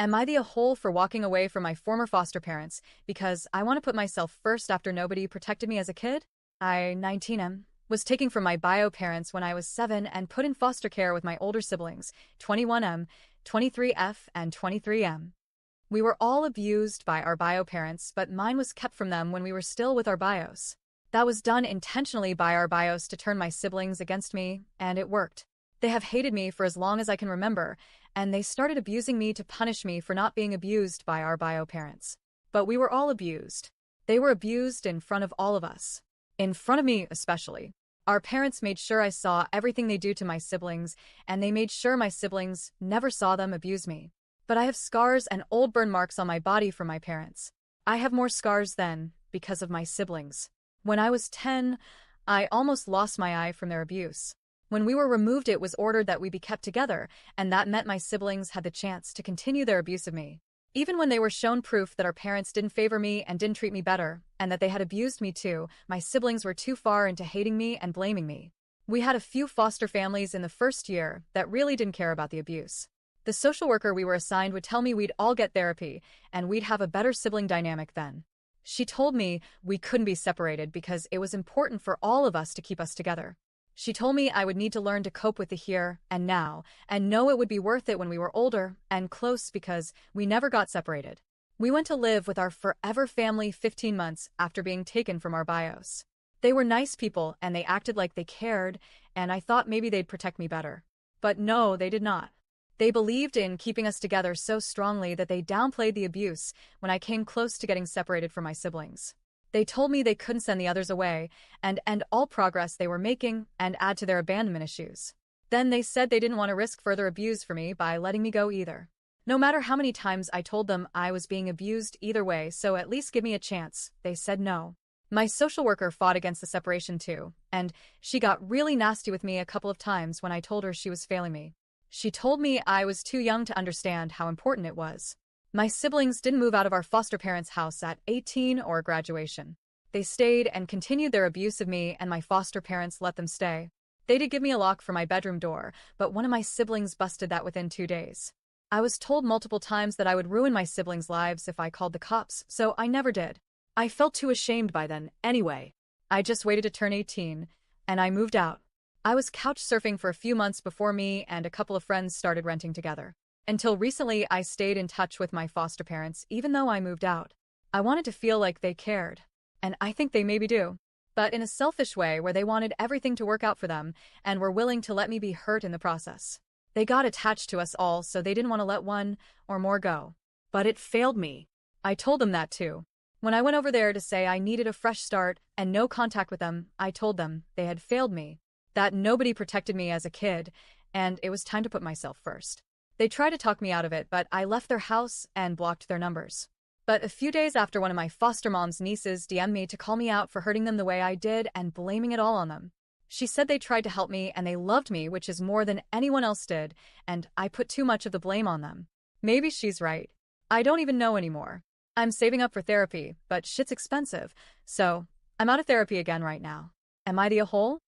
Am I the a-hole for walking away from my former foster parents because I want to put myself first after nobody protected me as a kid? I, 19M, was taken from my bio parents when I was 7 and put in foster care with my older siblings, 21M, 23F, and 23M. We were all abused by our bio parents, but mine was kept from them when we were still with our bios. That was done intentionally by our bios to turn my siblings against me, and it worked. They have hated me for as long as I can remember, and they started abusing me to punish me for not being abused by our bio parents. But we were all abused. They were abused in front of all of us. In front of me, especially. Our parents made sure I saw everything they do to my siblings, and they made sure my siblings never saw them abuse me. But I have scars and old burn marks on my body from my parents. I have more scars than because of my siblings. When I was 10, I almost lost my eye from their abuse. When we were removed, it was ordered that we be kept together, and that meant my siblings had the chance to continue their abuse of me. Even when they were shown proof that our parents didn't favor me and didn't treat me better, and that they had abused me too, my siblings were too far into hating me and blaming me. We had a few foster families in the first year that really didn't care about the abuse. The social worker we were assigned would tell me we'd all get therapy, and we'd have a better sibling dynamic then. She told me we couldn't be separated because it was important for all of us to keep us together. She told me I would need to learn to cope with the here and now, and know it would be worth it when we were older and close because we never got separated. We went to live with our forever family 15 months after being taken from our bios. They were nice people and they acted like they cared, and I thought maybe they'd protect me better. But no, they did not. They believed in keeping us together so strongly that they downplayed the abuse when I came close to getting separated from my siblings. They told me they couldn't send the others away and end all progress they were making and add to their abandonment issues. Then they said they didn't want to risk further abuse for me by letting me go either. No matter how many times I told them I was being abused either way, so at least give me a chance, they said no. My social worker fought against the separation too, and she got really nasty with me a couple of times when I told her she was failing me. She told me I was too young to understand how important it was. My siblings didn't move out of our foster parents' house at 18 or graduation. They stayed and continued their abuse of me, and my foster parents let them stay. They did give me a lock for my bedroom door, but one of my siblings busted that within 2 days. I was told multiple times that I would ruin my siblings' lives if I called the cops, so I never did. I felt too ashamed by then, anyway. I just waited to turn 18, and I moved out. I was couch surfing for a few months before me and a couple of friends started renting together. Until recently, I stayed in touch with my foster parents even though I moved out. I wanted to feel like they cared. And I think they maybe do. But in a selfish way where they wanted everything to work out for them and were willing to let me be hurt in the process. They got attached to us all, so they didn't want to let one or more go. But it failed me. I told them that too. When I went over there to say I needed a fresh start and no contact with them, I told them they had failed me. That nobody protected me as a kid, and it was time to put myself first. They tried to talk me out of it, but I left their house and blocked their numbers. But a few days after, one of my foster mom's nieces DM'd me to call me out for hurting them the way I did and blaming it all on them. She said they tried to help me and they loved me, which is more than anyone else did, and I put too much of the blame on them. Maybe she's right. I don't even know anymore. I'm saving up for therapy, but shit's expensive, so I'm out of therapy again right now. Am I the a-hole?